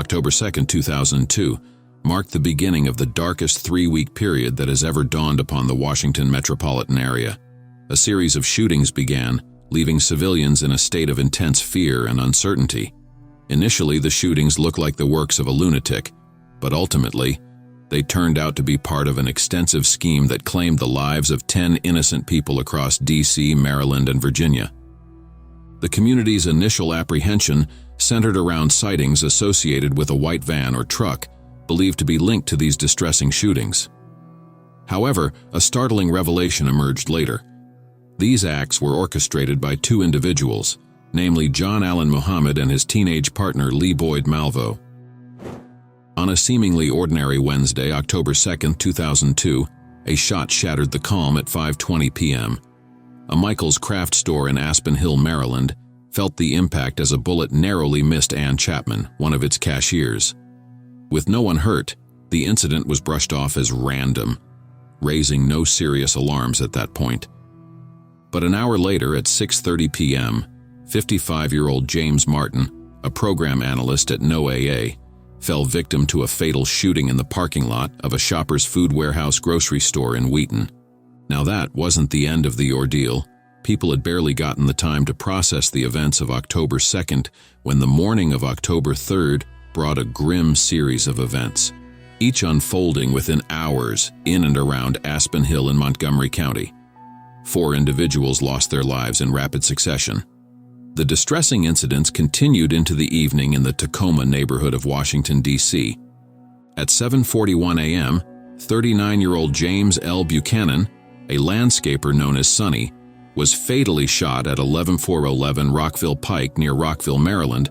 October 2, 2002, marked the beginning of the darkest three-week period that has ever dawned upon the Washington metropolitan area. A series of shootings began, leaving civilians in a state of intense fear and uncertainty. Initially, the shootings looked like the works of a lunatic, but ultimately, they turned out to be part of an extensive scheme that claimed the lives of 10 innocent people across D.C., Maryland, and Virginia. The community's initial apprehension centered around sightings associated with a white van or truck believed to be linked to these distressing shootings. However, a startling revelation emerged later. These acts were orchestrated by two individuals, namely John Allen Muhammad and his teenage partner Lee Boyd Malvo. On a seemingly ordinary Wednesday, October 2, 2002, a shot shattered the calm at 5:20 p.m. A Michael's craft store in Aspen Hill, Maryland, felt the impact as a bullet narrowly missed Ann Chapman, one of its cashiers. With no one hurt, the incident was brushed off as random, raising no serious alarms at that point. But an hour later at 6:30 p.m., 55-year-old James Martin, a program analyst at NOAA, fell victim to a fatal shooting in the parking lot of a Shoppers Food Warehouse grocery store in Wheaton. Now that wasn't the end of the ordeal. People had barely gotten the time to process the events of October 2nd when the morning of October 3rd brought a grim series of events, each unfolding within hours in and around Aspen Hill in Montgomery County. 4 individuals lost their lives in rapid succession. The distressing incidents continued into the evening in the Tacoma neighborhood of Washington, D.C. At 7:41 a.m., 39-year-old James L. Buchanan, a landscaper known as Sonny, was fatally shot at 11411 Rockville Pike near Rockville, Maryland,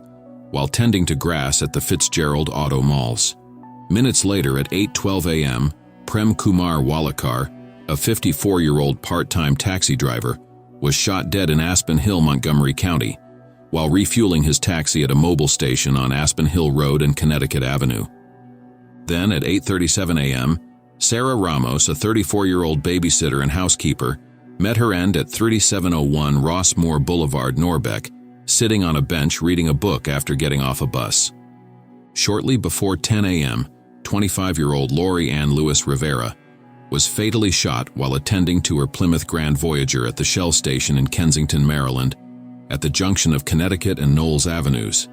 while tending to grass at the Fitzgerald Auto Malls. Minutes later at 8:12 a.m., Prem Kumar Walekar, a 54-year-old part-time taxi driver, was shot dead in Aspen Hill, Montgomery County, while refueling his taxi at a mobile station on Aspen Hill Road and Connecticut Avenue. Then at 8:37 a.m., Sarah Ramos, a 34-year-old babysitter and housekeeper, met her end at 3701 Rossmore Boulevard, Norbeck, sitting on a bench reading a book after getting off a bus. Shortly before 10 a.m., 25-year-old Lori Ann Lewis Rivera was fatally shot while attending to her Plymouth Grand Voyager at the Shell station in Kensington, Maryland, at the junction of Connecticut and Knowles Avenues.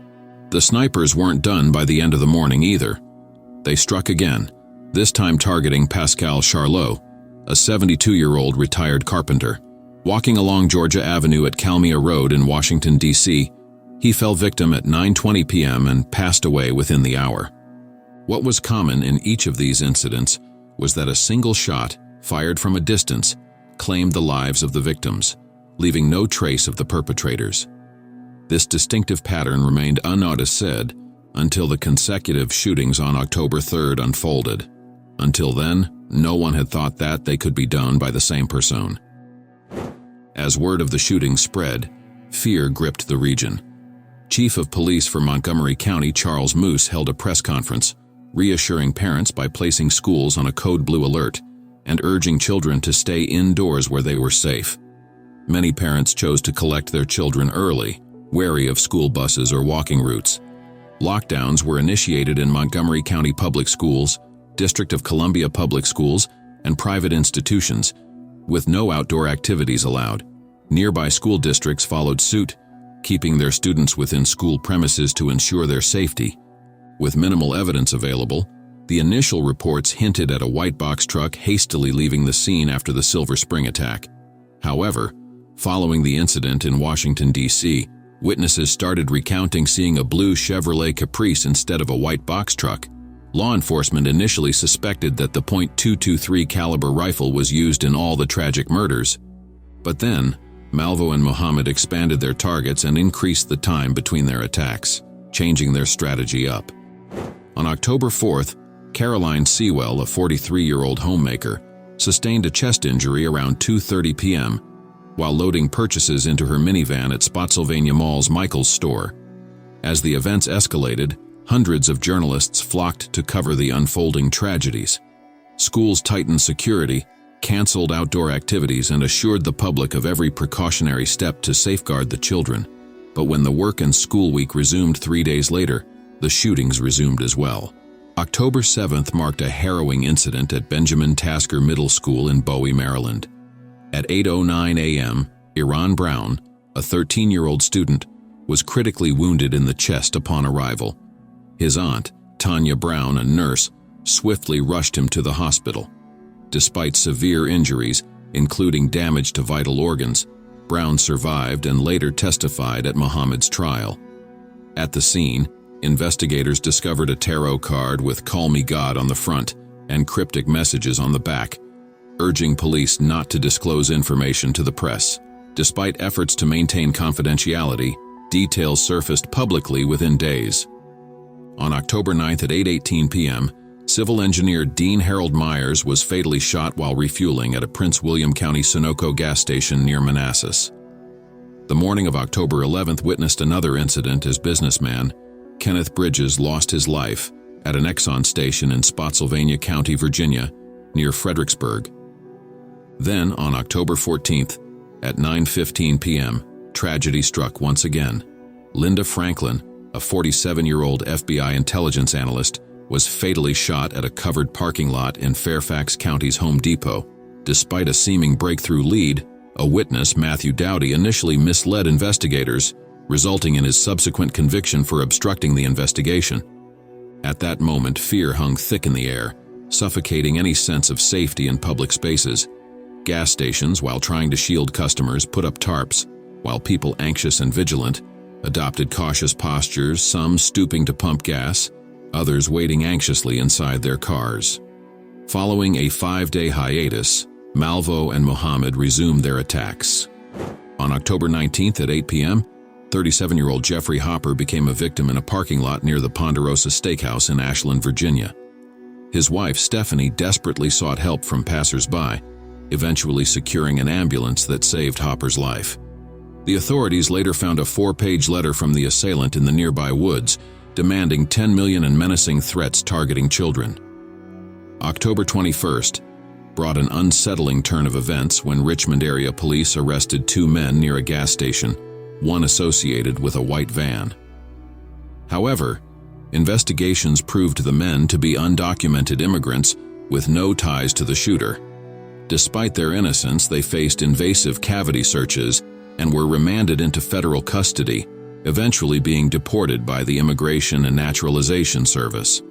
The snipers weren't done by the end of the morning either. They struck again, this time targeting Pascal Charlot, a 72-year-old retired carpenter. Walking along Georgia Avenue at Kalmia Road in Washington, D.C., he fell victim at 9:20 p.m. and passed away within the hour. What was common in each of these incidents was that a single shot, fired from a distance, claimed the lives of the victims, leaving no trace of the perpetrators. This distinctive pattern remained unnoticed until the consecutive shootings on October 3rd unfolded. Until then, no one had thought that they could be done by the same person. As word of the shooting spread, fear gripped the region. Chief of Police for Montgomery County Charles Moose held a press conference, reassuring parents by placing schools on a code blue alert and urging children to stay indoors where they were safe. Many parents chose to collect their children early, wary of school buses or walking routes. Lockdowns were initiated in Montgomery County Public Schools, District of Columbia Public Schools, and private institutions, with no outdoor activities allowed. Nearby school districts followed suit, keeping their students within school premises to ensure their safety. With minimal evidence available, the initial reports hinted at a white box truck hastily leaving the scene after the Silver Spring attack. However, following the incident in Washington, D.C., witnesses started recounting seeing a blue Chevrolet Caprice instead of a white box truck. Law enforcement initially suspected that the .223 caliber rifle was used in all the tragic murders. But then, Malvo and Muhammad expanded their targets and increased the time between their attacks, changing their strategy up. On October 4th, Caroline Sewell, a 43-year-old homemaker, sustained a chest injury around 2:30 p.m. while loading purchases into her minivan at Spotsylvania Mall's Michael's store. As the events escalated, hundreds of journalists flocked to cover the unfolding tragedies. Schools tightened security, canceled outdoor activities, and assured the public of every precautionary step to safeguard the children. But when the work and school week resumed 3 days later, the shootings resumed as well. October 7th marked a harrowing incident at Benjamin Tasker Middle School in Bowie, Maryland. At 8:09 a.m., Iran Brown, a 13-year-old student, was critically wounded in the chest upon arrival. His aunt, Tanya Brown, a nurse, swiftly rushed him to the hospital. Despite severe injuries, including damage to vital organs, Brown survived and later testified at Muhammad's trial. At the scene, investigators discovered a tarot card with "Call Me God" on the front and cryptic messages on the back, urging police not to disclose information to the press. Despite efforts to maintain confidentiality, details surfaced publicly within days. On October 9th at 8:18 p.m., civil engineer Dean Harold Myers was fatally shot while refueling at a Prince William County Sunoco gas station near Manassas. The morning of October 11th witnessed another incident as businessman Kenneth Bridges lost his life at an Exxon station in Spotsylvania County, Virginia, near Fredericksburg. Then, on October 14th, at 9:15 p.m., tragedy struck once again. Linda Franklin, a 47-year-old FBI intelligence analyst, was fatally shot at a covered parking lot in Fairfax County's Home Depot. Despite a seeming breakthrough lead, a witness, Matthew Dowdy, initially misled investigators, resulting in his subsequent conviction for obstructing the investigation. At that moment, fear hung thick in the air, suffocating any sense of safety in public spaces. Gas stations, while trying to shield customers, put up tarps, while people, anxious and vigilant, adopted cautious postures, some stooping to pump gas, others waiting anxiously inside their cars. Following a 5-day hiatus, Malvo and Muhammad resumed their attacks. On October 19th at 8 p.m., 37-year-old Jeffrey Hopper became a victim in a parking lot near the Ponderosa Steakhouse in Ashland, Virginia. His wife, Stephanie, desperately sought help from passers-by, eventually securing an ambulance that saved Hopper's life. The authorities later found a 4-page letter from the assailant in the nearby woods, demanding $10 million and menacing threats targeting children. October 21st brought an unsettling turn of events when Richmond area police arrested 2 men near a gas station, one associated with a white van. However, investigations proved the men to be undocumented immigrants with no ties to the shooter. Despite their innocence, they faced invasive cavity searches and were remanded into federal custody, eventually being deported by the Immigration and Naturalization Service.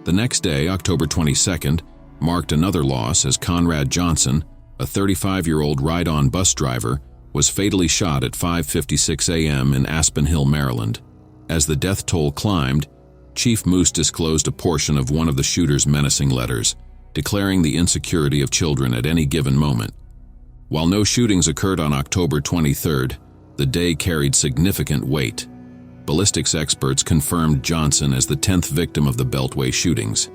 The next day, October 22nd, marked another loss as Conrad Johnson, a 35-year-old ride-on bus driver, was fatally shot at 5:56 a.m. in Aspen Hill, Maryland. As the death toll climbed, Chief Moose disclosed a portion of one of the shooter's menacing letters, declaring the insecurity of children at any given moment. While no shootings occurred on October 23rd, the day carried significant weight. Ballistics experts confirmed Johnson as the 10th victim of the Beltway shootings.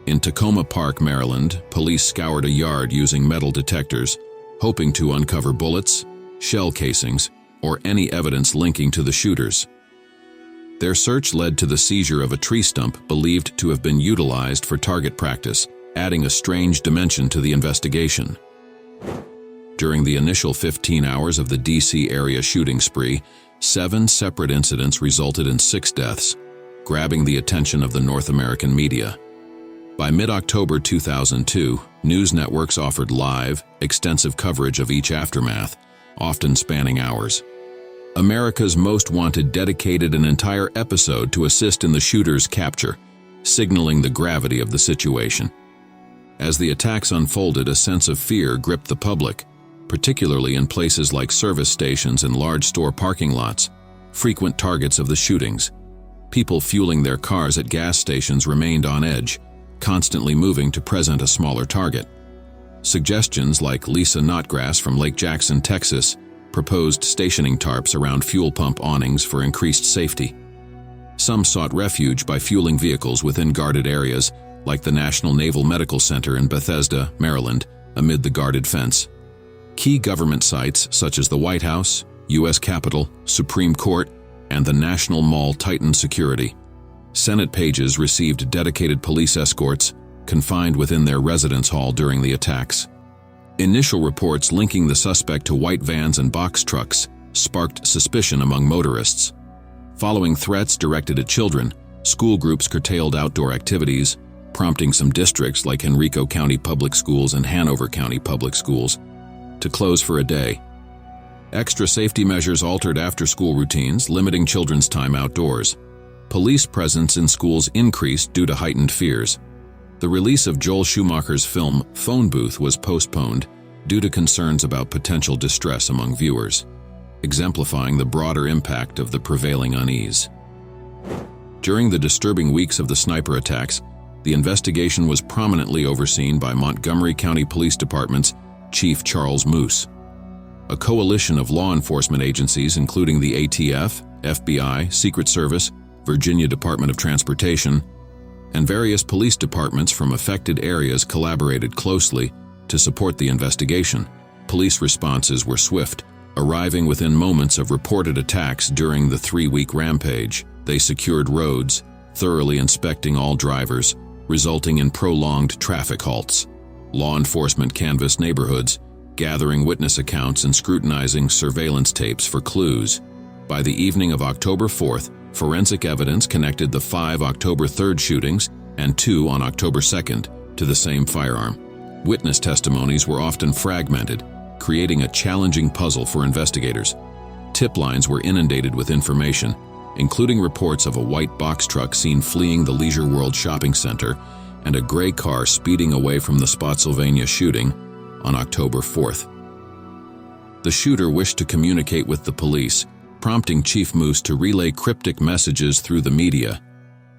In Tacoma Park, Maryland, police scoured a yard using metal detectors, hoping to uncover bullets, shell casings, or any evidence linking to the shooters. Their search led to the seizure of a tree stump believed to have been utilized for target practice, adding a strange dimension to the investigation. During the initial 15 hours of the D.C. area shooting spree, 7 separate incidents resulted in 6 deaths, grabbing the attention of the North American media. By mid-October 2002, news networks offered live, extensive coverage of each aftermath, often spanning hours. America's Most Wanted dedicated an entire episode to assist in the shooter's capture, signaling the gravity of the situation. As the attacks unfolded, a sense of fear gripped the public, particularly in places like service stations and large store parking lots, frequent targets of the shootings. People fueling their cars at gas stations remained on edge, constantly moving to present a smaller target. Suggestions like Lisa Notgrass from Lake Jackson, Texas, proposed stationing tarps around fuel pump awnings for increased safety. Some sought refuge by fueling vehicles within guarded areas, like the National Naval Medical Center in Bethesda, Maryland, amid the guarded fence. Key government sites such as the White House, U.S. Capitol, Supreme Court, and the National Mall tightened security. Senate pages received dedicated police escorts, confined within their residence hall during the attacks. Initial reports linking the suspect to white vans and box trucks sparked suspicion among motorists. Following threats directed at children, School groups curtailed outdoor activities, prompting some districts like Henrico County Public Schools and Hanover County Public Schools to close for a day. Extra safety measures altered after-school routines, limiting children's time outdoors. Police presence in schools increased due to heightened fears. The release of Joel Schumacher's film Phone Booth was postponed due to concerns about potential distress among viewers, exemplifying the broader impact of the prevailing unease. During the disturbing weeks of the sniper attacks, the investigation was prominently overseen by Montgomery County Police Department's Chief Charles Moose. A coalition of law enforcement agencies including the ATF, FBI, Secret Service, Virginia Department of Transportation, and various police departments from affected areas collaborated closely to support the investigation. Police responses were swift, arriving within moments of reported attacks during the 3-week rampage. They secured roads, thoroughly inspecting all drivers, resulting in prolonged traffic halts. Law enforcement canvassed neighborhoods, gathering witness accounts and scrutinizing surveillance tapes for clues. By the evening of October 4th, forensic evidence connected the 5 October 3rd shootings and 2 on October 2nd to the same firearm. Witness testimonies were often fragmented, creating a challenging puzzle for investigators. Tip lines were inundated with information, including reports of a white box truck seen fleeing the Leisure World Shopping Center and a gray car speeding away from the Spotsylvania shooting on October 4th. The shooter wished to communicate with the police, prompting Chief Moose to relay cryptic messages through the media.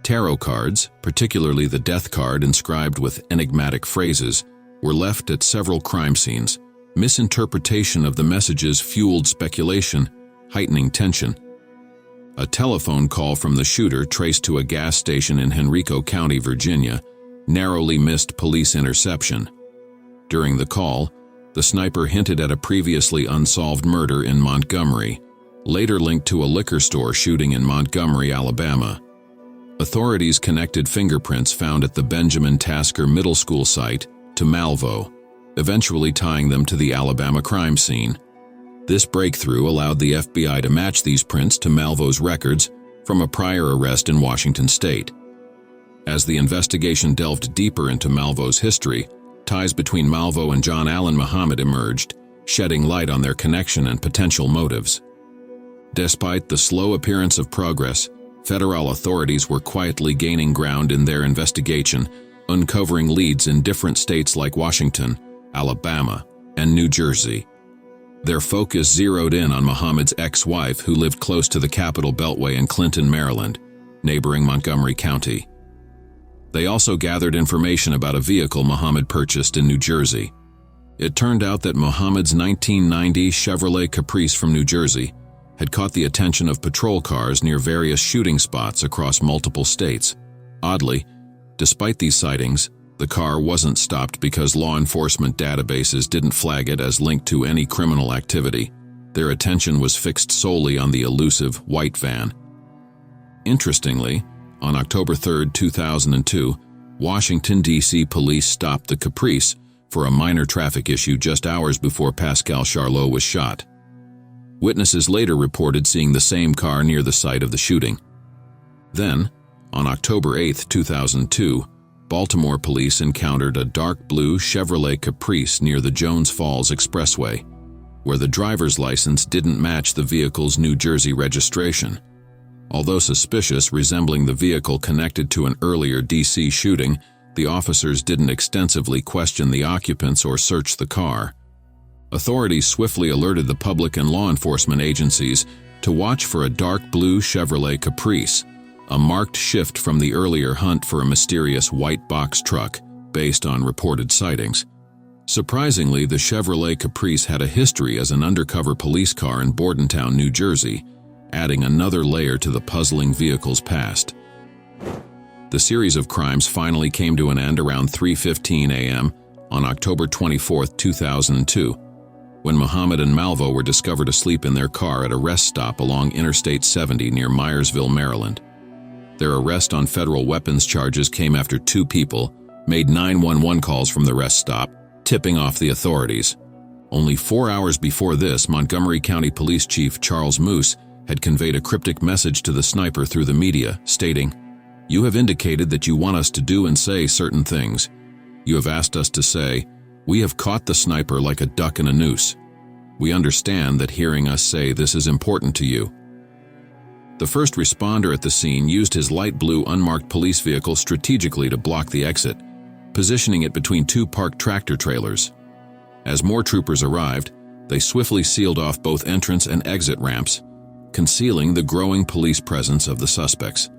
Tarot cards, particularly the death card inscribed with enigmatic phrases, were left at several crime scenes. Misinterpretation of the messages fueled speculation, heightening tension. A telephone call from the shooter traced to a gas station in Henrico County, Virginia, narrowly missed police interception. During the call, the sniper hinted at a previously unsolved murder in Montgomery, later linked to a liquor store shooting in Montgomery, Alabama. Authorities connected fingerprints found at the Benjamin Tasker Middle School site to Malvo, eventually tying them to the Alabama crime scene. This breakthrough allowed the FBI to match these prints to Malvo's records from a prior arrest in Washington state. As the investigation delved deeper into Malvo's history, ties between Malvo and John Allen Muhammad emerged, shedding light on their connection and potential motives. Despite the slow appearance of progress, federal authorities were quietly gaining ground in their investigation, uncovering leads in different states like Washington, Alabama, and New Jersey. Their focus zeroed in on Muhammad's ex-wife who lived close to the Capitol Beltway in Clinton, Maryland, neighboring Montgomery County. They also gathered information about a vehicle Muhammad purchased in New Jersey. It turned out that Muhammad's 1990 Chevrolet Caprice from New Jersey had caught the attention of patrol cars near various shooting spots across multiple states. Oddly, despite these sightings, the car wasn't stopped because law enforcement databases didn't flag it as linked to any criminal activity. Their attention was fixed solely on the elusive white van. Interestingly, on October 3, 2002, Washington, D.C. police stopped the Caprice for a minor traffic issue just hours before Pascal Charlot was shot. Witnesses later reported seeing the same car near the site of the shooting. Then, on October 8, 2002, Baltimore police encountered a dark blue Chevrolet Caprice near the Jones Falls Expressway, where the driver's license didn't match the vehicle's New Jersey registration. Although suspicious, resembling the vehicle connected to an earlier D.C. shooting, the officers didn't extensively question the occupants or search the car. Authorities swiftly alerted the public and law enforcement agencies to watch for a dark blue Chevrolet Caprice, a marked shift from the earlier hunt for a mysterious white box truck based on reported sightings. Surprisingly, the Chevrolet Caprice had a history as an undercover police car in Bordentown, New Jersey, adding another layer to the puzzling vehicle's past. The series of crimes finally came to an end around 3:15 a.m. on October 24, 2002, when Muhammad and Malvo were discovered asleep in their car at a rest stop along Interstate 70 near Myersville, Maryland. Their arrest on federal weapons charges came after two people made 911 calls from the rest stop, tipping off the authorities. Only 4 hours before this, Montgomery County Police Chief Charles Moose had conveyed a cryptic message to the sniper through the media, stating, You have indicated that you want us to do and say certain things. You have asked us to say, "We have caught the sniper like a duck in a noose." We understand that hearing us say this is important to you. The first responder at the scene used his light blue unmarked police vehicle strategically to block the exit, positioning it between two parked tractor trailers. As more troopers arrived, they swiftly sealed off both entrance and exit ramps, concealing the growing police presence of the suspects.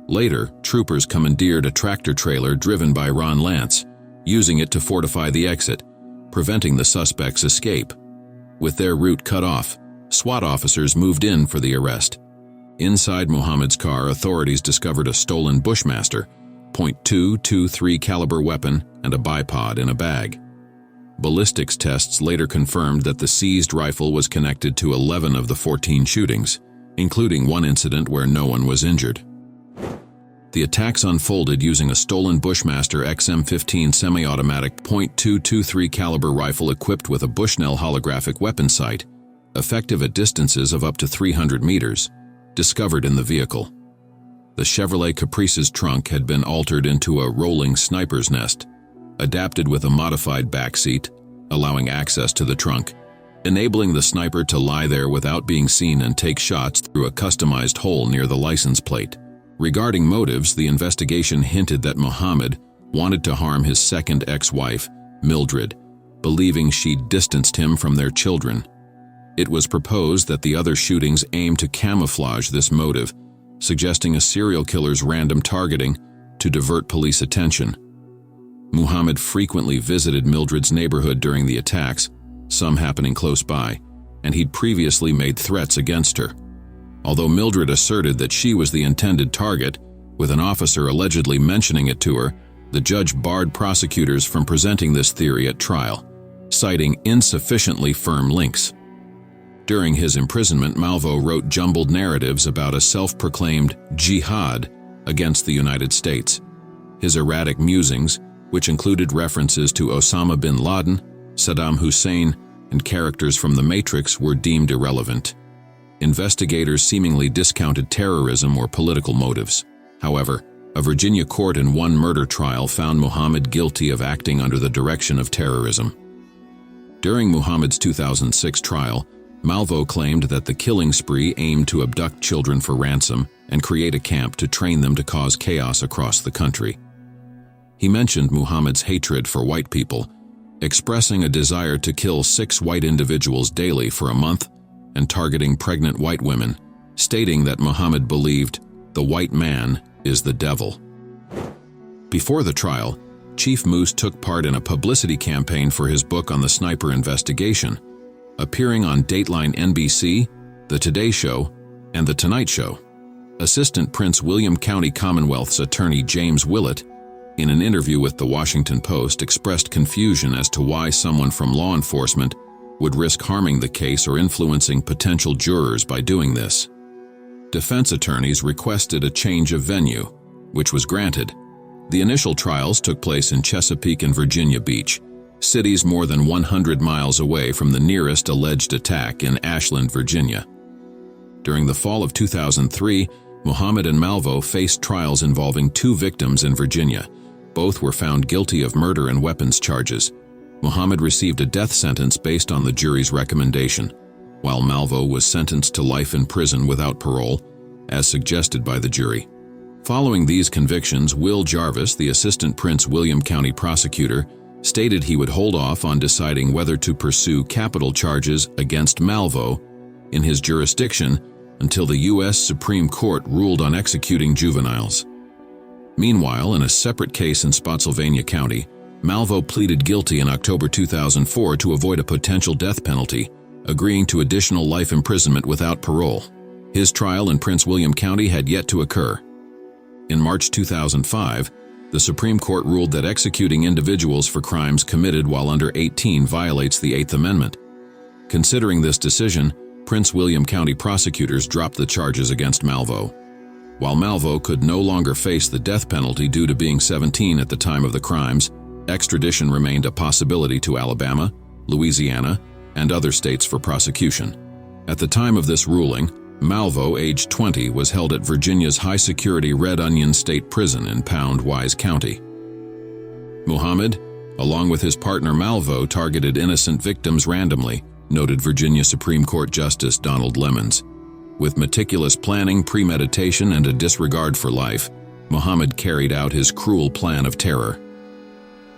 Later, troopers commandeered a tractor trailer driven by Ron Lance, using it to fortify the exit, preventing the suspects' escape. With their route cut off, SWAT officers moved in for the arrest. Inside Muhammad's car, authorities discovered a stolen Bushmaster, .223 caliber weapon, and a bipod in a bag. Ballistics tests later confirmed that the seized rifle was connected to 11 of the 14 shootings, including one incident where no one was injured. The attacks unfolded using a stolen Bushmaster XM15 semi-automatic .223 caliber rifle equipped with a Bushnell holographic weapon sight, effective at distances of up to 300 meters, discovered in the vehicle. The Chevrolet Caprice's trunk had been altered into a rolling sniper's nest, adapted with a modified back seat, allowing access to the trunk, enabling the sniper to lie there without being seen and take shots through a customized hole near the license plate. Regarding motives, the investigation hinted that Muhammad wanted to harm his second ex-wife, Mildred, believing she'd distanced him from their children. It was proposed that the other shootings aim to camouflage this motive, suggesting a serial killer's random targeting to divert police attention. Muhammad frequently visited Mildred's neighborhood during the attacks, some happening close by, and he'd previously made threats against her. Although Mildred asserted that she was the intended target, with an officer allegedly mentioning it to her, the judge barred prosecutors from presenting this theory at trial, citing insufficiently firm links. During his imprisonment, Malvo wrote jumbled narratives about a self-proclaimed jihad against the United States. His erratic musings, which included references to Osama bin Laden, Saddam Hussein, and characters from The Matrix, were deemed irrelevant. Investigators seemingly discounted terrorism or political motives. However, a Virginia court in one murder trial found Muhammad guilty of acting under the direction of terrorism. During Muhammad's 2006 trial, Malvo claimed that the killing spree aimed to abduct children for ransom and create a camp to train them to cause chaos across the country. He mentioned Muhammad's hatred for white people, expressing a desire to kill 6 white individuals daily for a month and targeting pregnant white women, stating that Muhammad believed the white man is the devil. Before the trial, Chief Moose took part in a publicity campaign for his book on the sniper investigation, appearing on Dateline NBC, The Today Show, and The Tonight Show. Assistant Prince William County Commonwealth's attorney James Willett, in an interview with The Washington Post, expressed confusion as to why someone from law enforcement would risk harming the case or influencing potential jurors by doing this. Defense attorneys requested a change of venue, which was granted. The initial trials took place in Chesapeake and Virginia Beach, cities more than 100 miles away from the nearest alleged attack in Ashland, Virginia. During the fall of 2003, Muhammad and Malvo faced trials involving 2 victims in Virginia. Both were found guilty of murder and weapons charges. Muhammad received a death sentence based on the jury's recommendation, while Malvo was sentenced to life in prison without parole, as suggested by the jury. Following these convictions, Will Jarvis, the Assistant Prince William County prosecutor, stated he would hold off on deciding whether to pursue capital charges against Malvo in his jurisdiction until the U.S. Supreme Court ruled on executing juveniles. Meanwhile, in a separate case in Spotsylvania County, Malvo pleaded guilty in October 2004 to avoid a potential death penalty, agreeing to additional life imprisonment without parole. His trial in Prince William County had yet to occur. In March 2005, the Supreme Court ruled that executing individuals for crimes committed while under 18 violates the 8th Amendment. Considering this decision, Prince William County prosecutors dropped the charges against Malvo. While Malvo could no longer face the death penalty due to being 17 at the time of the crimes, extradition remained a possibility to Alabama, Louisiana, and other states for prosecution. At the time of this ruling, Malvo, age 20, was held at Virginia's high-security Red Onion State Prison in Pound-Wise County. Muhammad, along with his partner Malvo, targeted innocent victims randomly, noted Virginia Supreme Court Justice Donald Lemons. With meticulous planning, premeditation, and a disregard for life, Muhammad carried out his cruel plan of terror.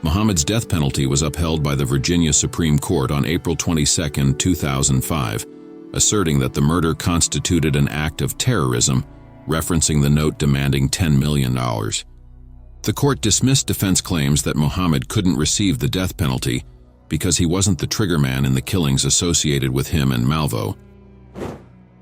Muhammad's death penalty was upheld by the Virginia Supreme Court on April 22, 2005, asserting that the murder constituted an act of terrorism, referencing the note demanding $10 million. The court dismissed defense claims that Muhammad couldn't receive the death penalty because he wasn't the triggerman in the killings associated with him and Malvo.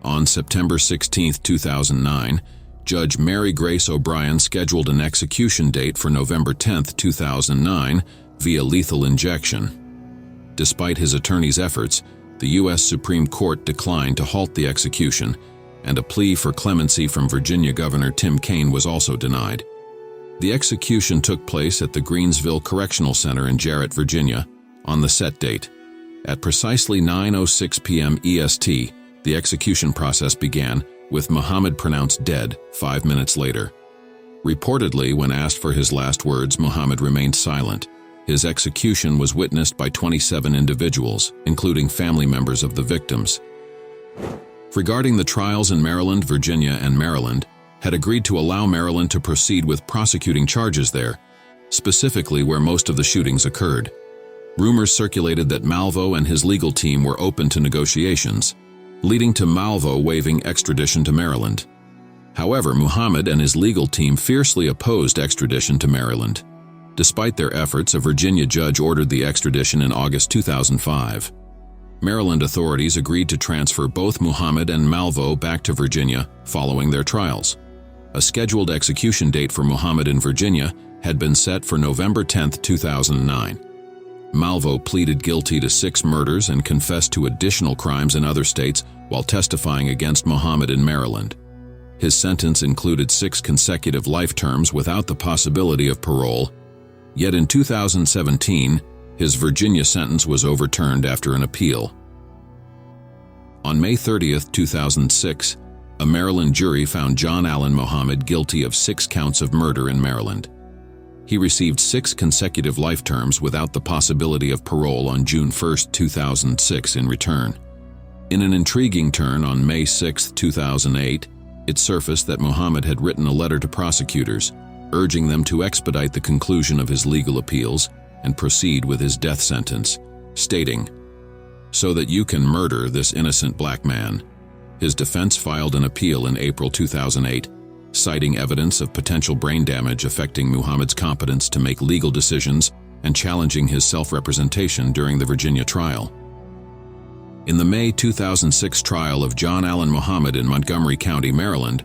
On September 16, 2009, Judge Mary Grace O'Brien scheduled an execution date for November 10, 2009, via lethal injection. Despite his attorney's efforts, the U.S. Supreme Court declined to halt the execution, and a plea for clemency from Virginia Governor Tim Kaine was also denied. The execution took place at the Greensville Correctional Center in Jarrett, Virginia, on the set date. At precisely 9:06 p.m. EST, the execution process began, with Muhammad pronounced dead 5 minutes later. Reportedly, when asked for his last words, Muhammad remained silent. His execution was witnessed by 27 individuals, including family members of the victims. Regarding the trials in Maryland, Virginia, and Maryland, had agreed to allow Maryland to proceed with prosecuting charges there, specifically where most of the shootings occurred. Rumors circulated that Malvo and his legal team were open to negotiations, leading to Malvo waiving extradition to Maryland. However, Muhammad and his legal team fiercely opposed extradition to Maryland. Despite their efforts, a Virginia judge ordered the extradition in August 2005. Maryland authorities agreed to transfer both Muhammad and Malvo back to Virginia following their trials. A scheduled execution date for Muhammad in Virginia had been set for November 10, 2009. Malvo pleaded guilty to 6 murders and confessed to additional crimes in other states while testifying against Muhammad in Maryland. His sentence included 6 consecutive life terms without the possibility of parole. Yet in 2017, his Virginia sentence was overturned after an appeal. On May 30, 2006, a Maryland jury found John Allen Muhammad guilty of 6 counts of murder in Maryland. He received 6 consecutive life terms without the possibility of parole on June 1, 2006 in return. In an intriguing turn on May 6, 2008, it surfaced that Muhammad had written a letter to prosecutors, urging them to expedite the conclusion of his legal appeals and proceed with his death sentence, stating, "So that you can murder this innocent black man." His defense filed an appeal in April 2008, citing evidence of potential brain damage affecting Muhammad's competence to make legal decisions and challenging his self-representation during the Virginia trial. In the May 2006 trial of John Allen Muhammad in Montgomery County, Maryland,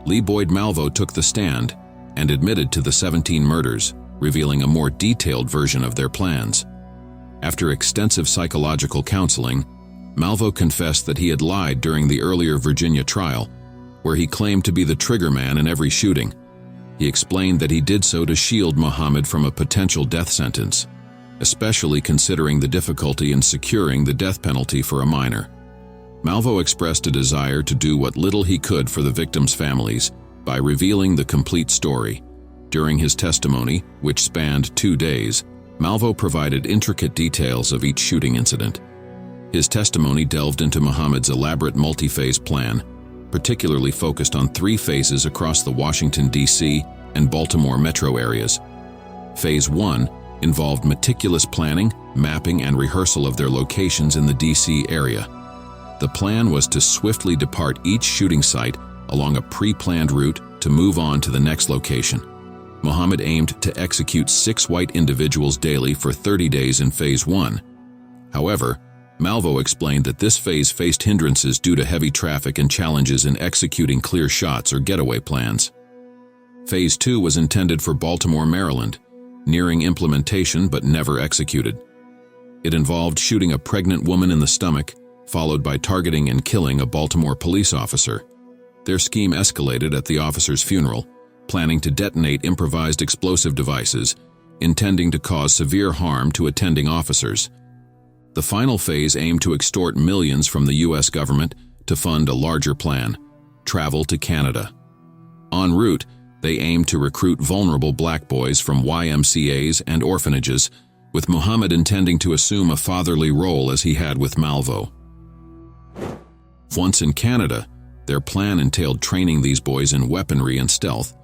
Lee Boyd Malvo took the stand and admitted to the 17 murders, revealing a more detailed version of their plans. After extensive psychological counseling, Malvo confessed that he had lied during the earlier Virginia trial, where he claimed to be the triggerman in every shooting. He explained that he did so to shield Muhammad from a potential death sentence, especially considering the difficulty in securing the death penalty for a minor. Malvo expressed a desire to do what little he could for the victims' families by revealing the complete story. During his testimony, which spanned 2 days, Malvo provided intricate details of each shooting incident. His testimony delved into Muhammad's elaborate multi-phase plan, particularly focused on 3 phases across the Washington, D.C. and Baltimore metro areas. Phase 1 involved meticulous planning, mapping, and rehearsal of their locations in the D.C. area. The plan was to swiftly depart each shooting site along a pre-planned route to move on to the next location. Muhammad aimed to execute 6 white individuals daily for 30 days in Phase 1. However, Malvo explained that this phase faced hindrances due to heavy traffic and challenges in executing clear shots or getaway plans. Phase 2 was intended for Baltimore, Maryland, nearing implementation but never executed. It involved shooting a pregnant woman in the stomach, followed by targeting and killing a Baltimore police officer. Their scheme escalated at the officer's funeral, planning to detonate improvised explosive devices, intending to cause severe harm to attending officers. The final phase aimed to extort millions from the U.S. government to fund a larger plan: travel to Canada. En route, they aimed to recruit vulnerable black boys from YMCAs and orphanages, with Muhammad intending to assume a fatherly role as he had with Malvo. Once in Canada, their plan entailed training these boys in weaponry and stealth,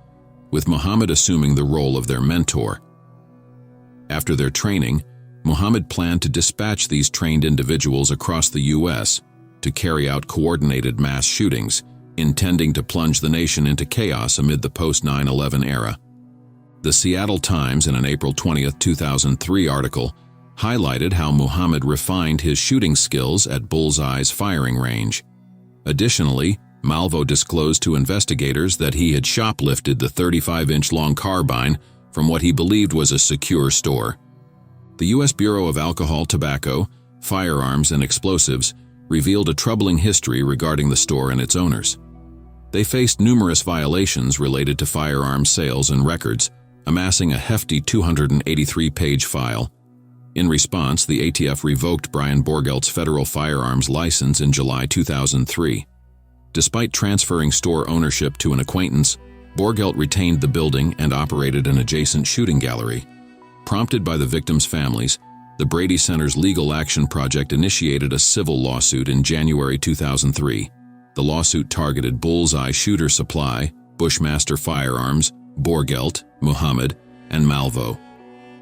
with Muhammad assuming the role of their mentor. After their training, Muhammad planned to dispatch these trained individuals across the U.S. to carry out coordinated mass shootings, intending to plunge the nation into chaos amid the post-9/11 era. The Seattle Times, in an April 20, 2003 article, highlighted how Muhammad refined his shooting skills at Bullseye's firing range. Additionally, Malvo disclosed to investigators that he had shoplifted the 35-inch-long carbine from what he believed was a secure store. The U.S. Bureau of Alcohol, Tobacco, Firearms, and Explosives revealed a troubling history regarding the store and its owners. They faced numerous violations related to firearms sales and records, amassing a hefty 283-page file. In response, the ATF revoked Brian Borgelt's federal firearms license in July 2003. Despite transferring store ownership to an acquaintance, Borgelt retained the building and operated an adjacent shooting gallery. Prompted by the victims' families, the Brady Center's Legal Action Project initiated a civil lawsuit in January 2003. The lawsuit targeted Bullseye Shooter Supply, Bushmaster Firearms, Borgelt, Muhammad, and Malvo.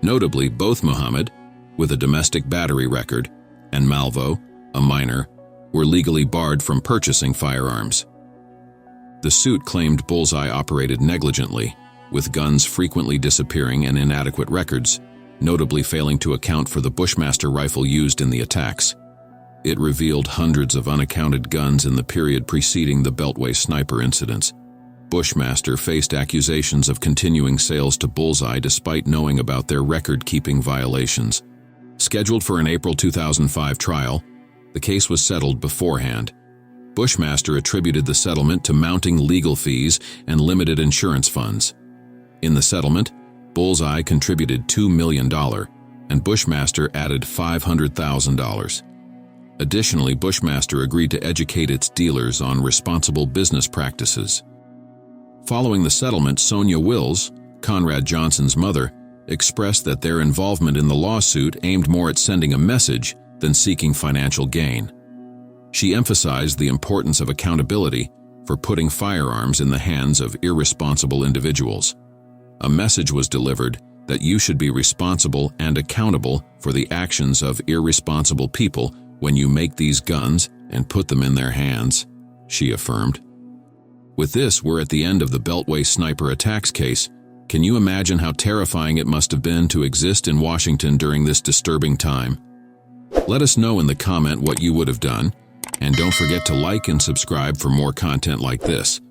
Notably, both Muhammad, with a domestic battery record, and Malvo, a minor, were legally barred from purchasing firearms. The suit claimed Bullseye operated negligently, with guns frequently disappearing and inadequate records, notably failing to account for the Bushmaster rifle used in the attacks. It revealed hundreds of unaccounted guns in the period preceding the Beltway Sniper incidents. Bushmaster faced accusations of continuing sales to Bullseye despite knowing about their record-keeping violations. Scheduled for an April 2005 trial, the case was settled beforehand. Bushmaster attributed the settlement to mounting legal fees and limited insurance funds. In the settlement, Bullseye contributed $2 million, and Bushmaster added $500,000. Additionally, Bushmaster agreed to educate its dealers on responsible business practices. Following the settlement, Sonia Wills, Conrad Johnson's mother, expressed that their involvement in the lawsuit aimed more at sending a message than seeking financial gain. She emphasized the importance of accountability for putting firearms in the hands of irresponsible individuals. A message was delivered that you should be responsible and accountable for the actions of irresponsible people when you make these guns and put them in their hands, she affirmed. With this, we're at the end of the Beltway Sniper Attacks case. Can you imagine how terrifying it must have been to exist in Washington during this disturbing time? Let us know in the comment what you would have done, and don't forget to like and subscribe for more content like this.